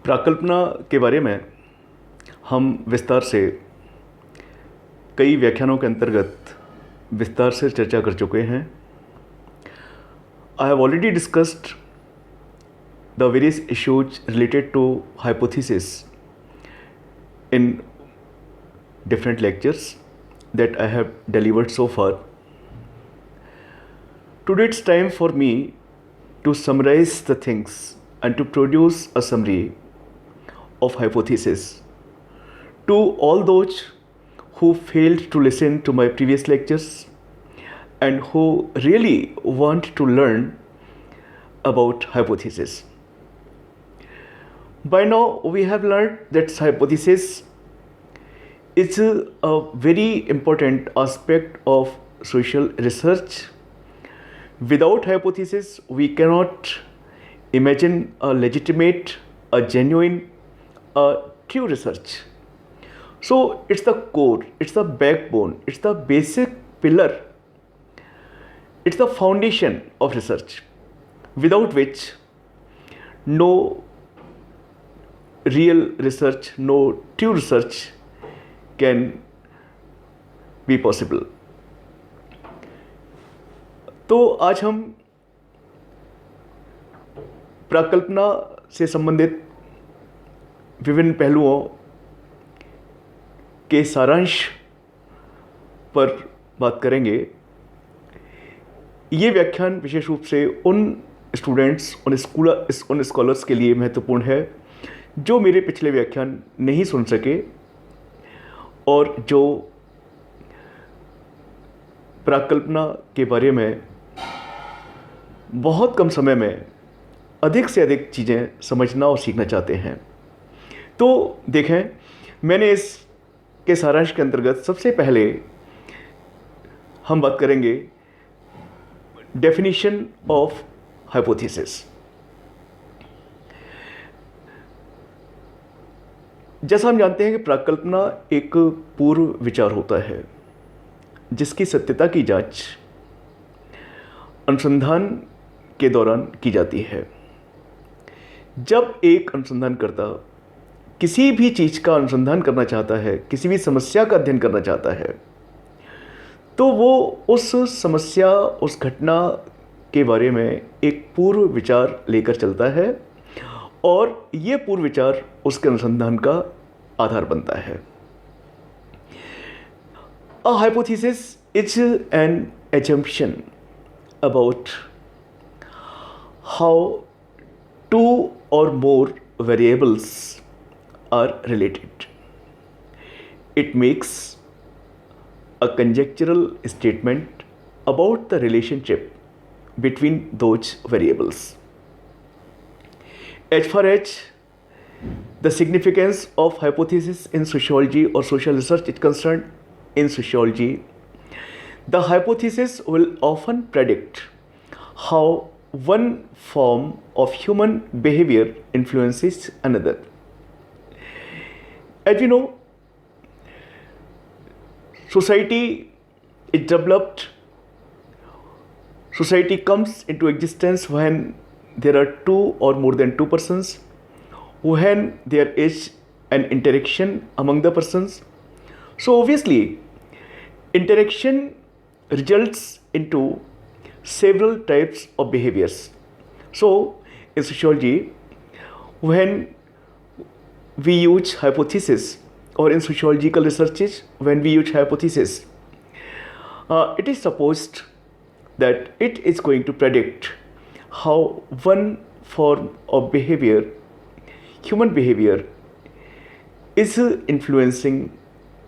प्राकल्पना के बारे में हम विस्तार से कई व्याख्यानों के अंतर्गत विस्तार से चर्चा कर चुके हैं। I have already discussed the various issues related to hypothesis in different lectures that I have delivered so far. Today it's time for me to summarize the things and to produce a summary of hypothesis to all those who failed to listen to my previous lectures and who really want to learn about hypothesis. By now we have learned that hypothesis is a very important aspect of social research. Without hypothesis we cannot imagine a legitimate, a genuine, a true research. So it's the core, it's the backbone, it's the basic pillar, it's the foundation of research, without which no real research, no true research can be possible. तो आज हम प्राकल्पना से संबंधित विभिन्न पहलुओं के सारांश पर बात करेंगे। ये व्याख्यान विशेष रूप से उन स्टूडेंट्स, उन स्कॉलर्स के लिए महत्वपूर्ण है जो मेरे पिछले व्याख्यान नहीं सुन सके और जो प्राकल्पना के बारे में बहुत कम समय में अधिक से अधिक चीज़ें समझना और सीखना चाहते हैं। तो देखें, मैंने इसके सारांश के अंतर्गत सबसे पहले हम बात करेंगे डेफिनेशन ऑफ हाइपोथेसिस। जैसा हम जानते हैं कि प्राकल्पना एक पूर्व विचार होता है जिसकी सत्यता की जांच अनुसंधान के दौरान की जाती है। जब एक अनुसंधानकर्ता किसी भी चीज़ का अनुसंधान करना चाहता है, किसी भी समस्या का अध्ययन करना चाहता है, तो वो उस समस्या, उस घटना के बारे में एक पूर्व विचार लेकर चलता है और ये पूर्व विचार उसके अनुसंधान का आधार बनता है। A hypothesis is an assumption about how two or more variables are related. It makes a conjectural statement about the relationship between those variables. As far as the significance of hypothesis in sociology or social research is concerned, in sociology, the hypothesis will often predict how one form of human behavior influences another. As you know, society is developed, society comes into existence when there are two or more than two persons, when there is an interaction among the persons. So obviously, interaction results into several types of behaviors. So in sociology, when we use hypothesis, or in sociological researches, when we use hypothesis, it is supposed that it is going to predict how one form of behavior, human behavior, is influencing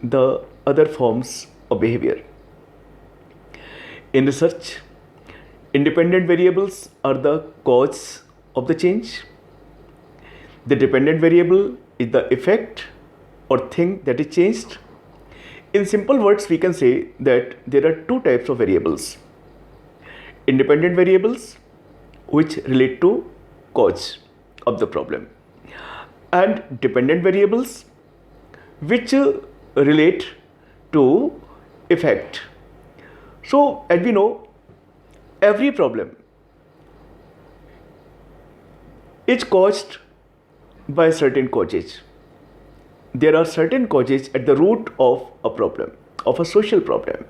the other forms of behavior. In research, independent variables are the cause of the change. The dependent variable is the effect or thing that is changed. In simple words, we can say that there are two types of variables. Independent variables, which relate to cause of the problem, and dependent variables, which relate to effect. So as we know, every problem is caused by certain causes. There are certain causes at the root of a problem, of a social problem,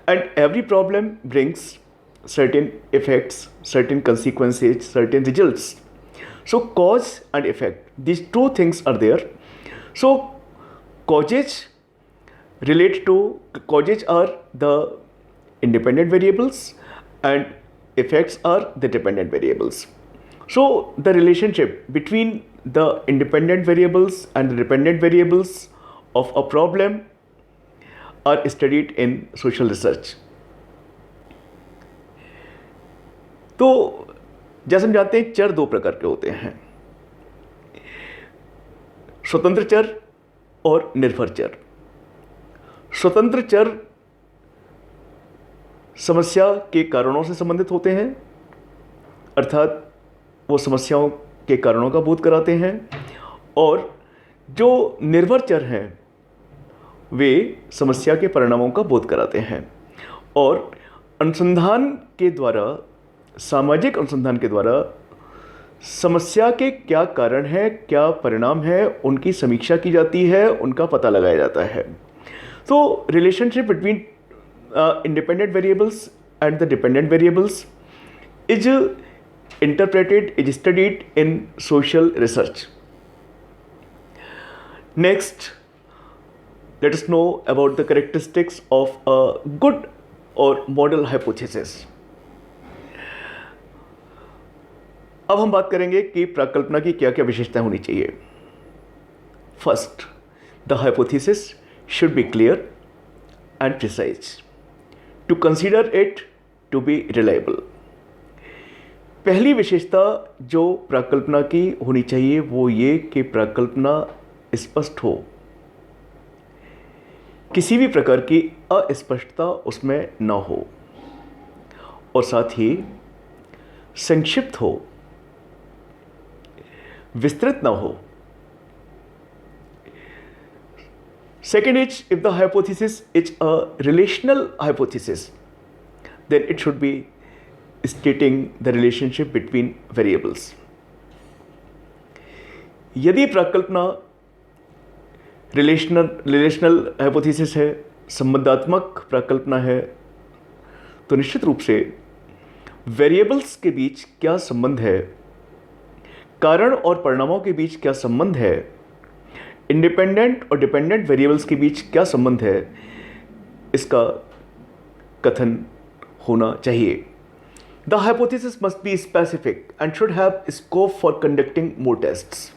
and every problem brings certain effects, certain consequences, certain results. So cause and effect, these two things are there. So causes causes are the independent variables and effects are the dependent variables. So the relationship between the independent variables and the dependent variables of a problem are studied in social research. तो जैसे हम जानते हैं चर दो प्रकार के होते हैं, स्वतंत्र चर और निर्भर चर। स्वतंत्र चर समस्या के कारणों से संबंधित होते हैं, अर्थात वो समस्याओं के कारणों का बोध कराते हैं, और जो निर्भर चर हैं वे समस्या के परिणामों का बोध कराते हैं। और अनुसंधान के द्वारा, सामाजिक अनुसंधान के द्वारा समस्या के क्या कारण हैं, क्या परिणाम है, उनकी समीक्षा की जाती है, उनका पता लगाया जाता है। तो relationship between independent variables and the dependent variables is interpreted, is studied in social research. Next, let us know about the characteristics of a good or model hypothesis. अब हम बात करेंगे कि प्राकल्पना की क्या क्या विशेषताएं होनी चाहिए। First, the hypothesis should be clear and precise to consider it to be reliable. पहली विशेषता जो प्राकल्पना की होनी चाहिए वो ये कि प्राकल्पना स्पष्ट हो, किसी भी प्रकार की अस्पष्टता उसमें न हो, और साथ ही संक्षिप्त हो, विस्तृत न हो। Second is, if the hypothesis is a relational hypothesis, then it should be stating the relationship between variables. यदि प्राकल्पना रिलेशनल हाइपोथेसिस है, संबंधात्मक प्राकल्पना है, तो निश्चित रूप से वेरिएबल्स के बीच क्या संबंध है, कारण और परिणामों के बीच क्या संबंध है, इंडिपेंडेंट और डिपेंडेंट वेरिएबल्स के बीच क्या संबंध है, इसका कथन होना चाहिए। The hypothesis must be specific and should have scope for conducting more tests.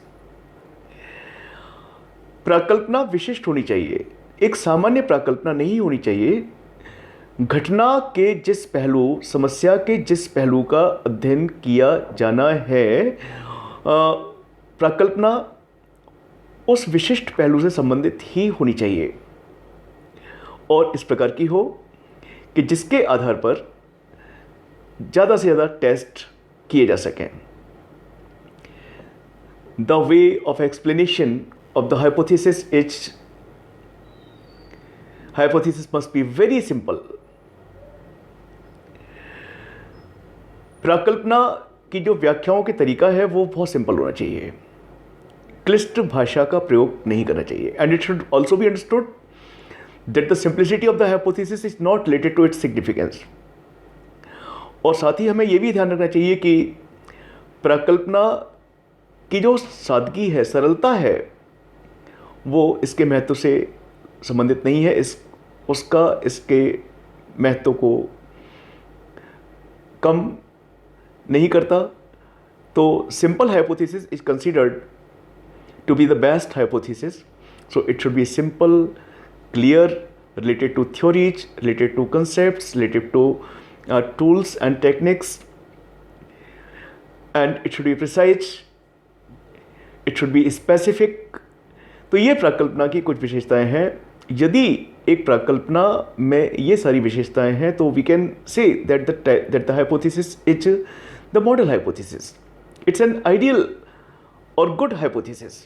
प्राकल्पना विशिष्ट होनी चाहिए, एक सामान्य प्राकल्पना नहीं होनी चाहिए। घटना के जिस पहलू, समस्या के जिस पहलू का अध्ययन किया जाना है, प्राकल्पना उस विशिष्ट पहलू से संबंधित ही होनी चाहिए, और इस प्रकार की हो कि जिसके आधार पर ज़्यादा से ज़्यादा टेस्ट किए जा सकें। The way of explanation of the hypothesis must be very simple. प्राकल्पना की जो व्याख्याओं के तरीका है वो बहुत सिंपल होना चाहिए, क्लिष्ट भाषा का प्रयोग नहीं करना चाहिए। And it should also be understood that the simplicity of the hypothesis is not related to its significance. और साथ ही हमें यह भी ध्यान रखना चाहिए कि प्राकल्पना की जो सादगी है, सरलता है, वो इसके महत्व से संबंधित नहीं है, इसके महत्व को कम नहीं करता। तो simple hypothesis is considered to be the best hypothesis. So it should be simple, clear, related to theories, related to concepts, related to tools and techniques, and it should be precise, it should be specific. तो ये प्राकल्पना की कुछ विशेषताएं हैं। यदि एक प्राकल्पना में ये सारी विशेषताएं हैं तो we can say that the hypothesis is the model hypothesis. It's an ideal or good hypothesis.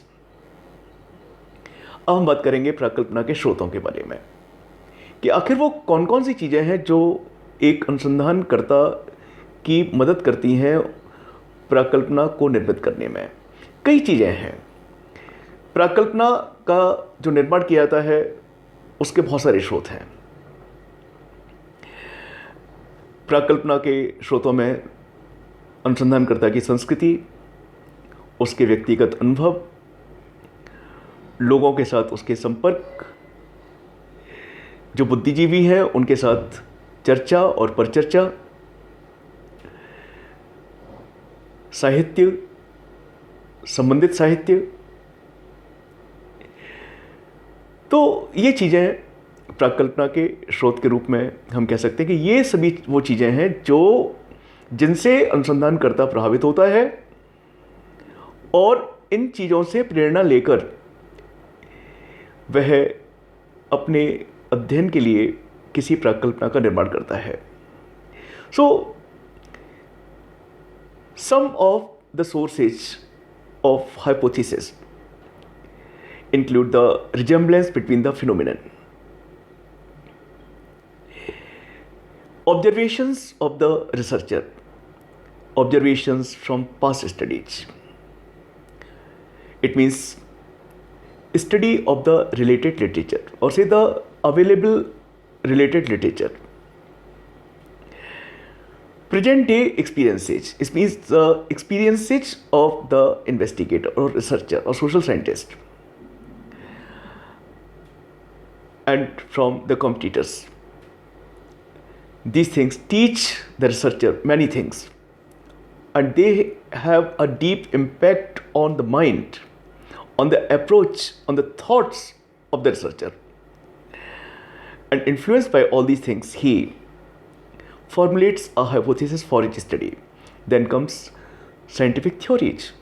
अब हम बात करेंगे प्राकल्पना के स्रोतों के बारे में, कि आखिर वो कौन कौन सी चीज़ें हैं जो एक अनुसंधानकर्ता की मदद करती हैं प्राकल्पना को निर्मित करने में। कई चीज़ें हैं। प्राकल्पना का जो निर्माण किया जाता है उसके बहुत सारे स्रोत हैं। प्राकल्पना के स्रोतों में अनुसंधानकर्ता की संस्कृति, उसके व्यक्तिगत अनुभव, लोगों के साथ उसके संपर्क, जो बुद्धिजीवी हैं उनके साथ चर्चा और परिचर्चा, साहित्य, संबंधित साहित्य। तो ये चीज़ें प्राकल्पना के स्रोत के रूप में हम कह सकते हैं कि ये सभी वो चीज़ें हैं जो जिनसे अनुसंधानकर्ता प्रभावित होता है और इन चीज़ों से प्रेरणा लेकर वह अपने अध्ययन के लिए किसी प्राकल्पना का निर्माण करता है। So some of the sources of hypothesis include the resemblance between the phenomenon, observations of the researcher, observations from past studies. It means study of the related literature, or say the available related literature. Present day experiences, it means the experiences of the investigator or researcher or social scientist, and from the competitors. These things teach the researcher many things, and they have a deep impact on the mind, on the approach, on the thoughts of the researcher. And influenced by all these things, he formulates a hypothesis for each study. Then comes scientific theories.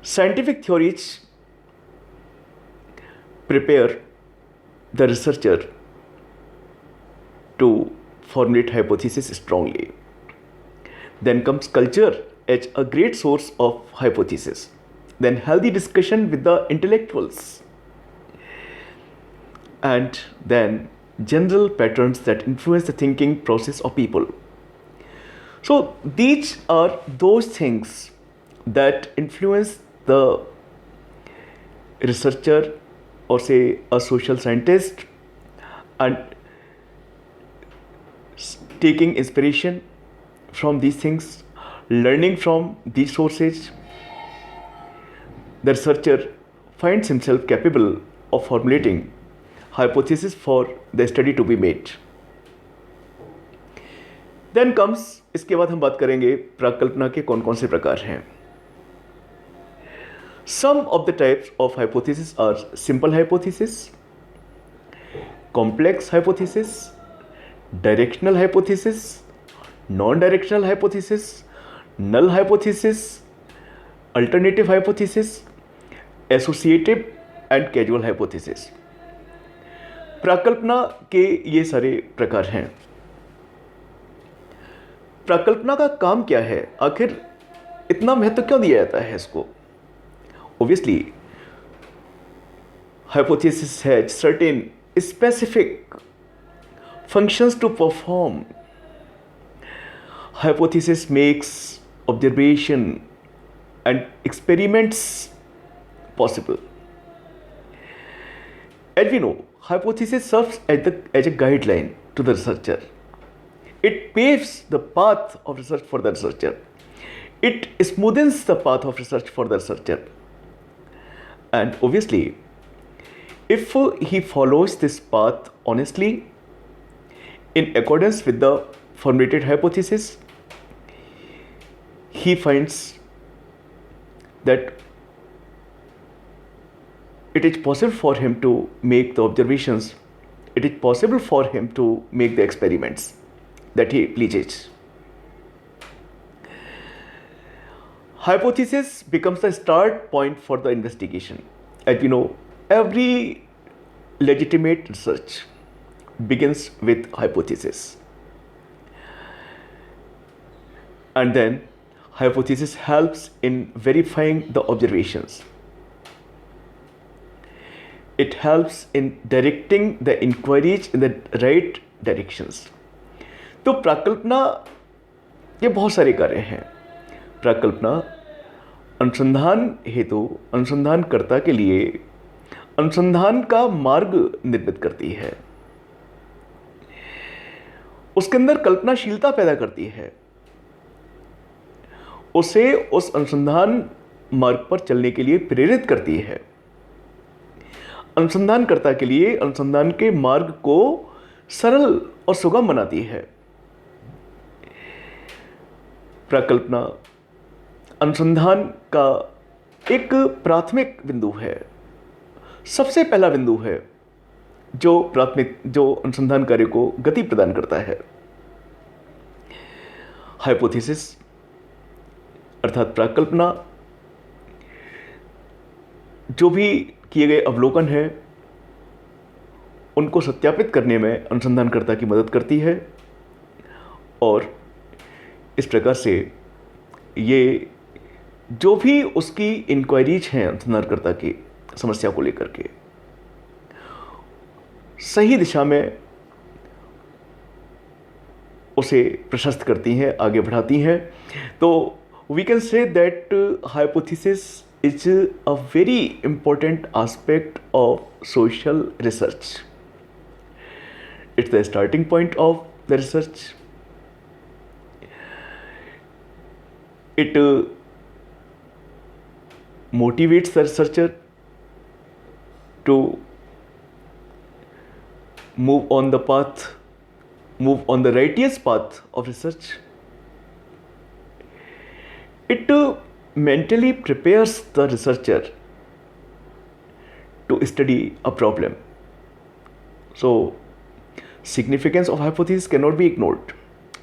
Scientific theories prepare the researcher to formulate hypothesis strongly. Then comes culture as a great source of hypothesis. Then healthy discussion with the intellectuals. And then general patterns that influence the thinking process of people. So these are those things that influence the researcher, or say a social scientist, and taking inspiration from these things, learning from these sources, the researcher finds himself capable of formulating hypothesis for the study to be made. Then comes, इसके बाद हम बात करेंगे प्राकल्पना के कौन कौन से प्रकार हैं। Some of the types of hypothesis are simple hypothesis, complex hypothesis, directional hypothesis, non-directional hypothesis, null hypothesis, alternative hypothesis, associative and causal hypothesis. प्राकल्पना के ये सारे प्रकार हैं। प्राकल्पना का काम क्या है, आखिर इतना महत्व क्यों दिया जाता है इसको? Obviously, hypothesis has certain specific functions to perform. Hypothesis makes observation and experiments possible. As we know, hypothesis serves as a guideline to the researcher. It paves the path of research for the researcher. It smoothens the path of research for the researcher. And obviously, if he follows this path honestly, in accordance with the formulated hypothesis, he finds that it is possible for him to make the observations, it is possible for him to make the experiments that he pleases. Hypothesis becomes the start point for the investigation. As we know, every legitimate research begins with hypothesis. And then hypothesis helps in verifying the observations. It helps in directing the inquiries in the right directions. तो प्राकल्पना के बहुत सारे कार्य हैं। प्राकल्पना अनुसंधान हेतु अनुसंधानकर्ता के लिए अनुसंधान का मार्ग निर्मित करती है, उसके अंदर कल्पनाशीलता पैदा करती है, उसे उस अनुसंधान मार्ग पर चलने के लिए प्रेरित करती है, अनुसंधानकर्ता के लिए अनुसंधान के मार्ग को सरल और सुगम बनाती है। प्रकल्पना अनुसंधान का एक प्राथमिक बिंदु है, सबसे पहला बिंदु है जो अनुसंधान कार्य को गति प्रदान करता है। हाइपोथेसिस अर्थात प्रकल्पना जो भी किए गए अवलोकन है उनको सत्यापित करने में अनुसंधानकर्ता की मदद करती है, और इस प्रकार से ये जो भी उसकी इंक्वायरीज हैं अनुसंधानकर्ता की समस्या को लेकर के सही दिशा में उसे प्रशस्त करती हैं, आगे बढ़ाती हैं। तो we can say that hypothesis is a very important aspect of social research. It's the starting point of the research. It motivates the researcher to move on the righteous path of research. It mentally prepares the researcher to study a problem. So, significance of hypothesis cannot be ignored.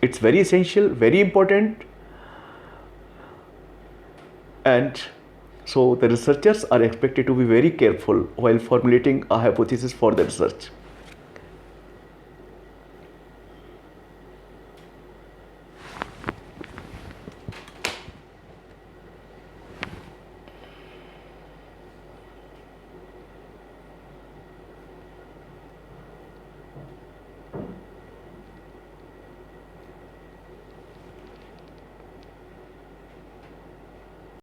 It's very essential, very important, and so the researchers are expected to be very careful while formulating a hypothesis for the research.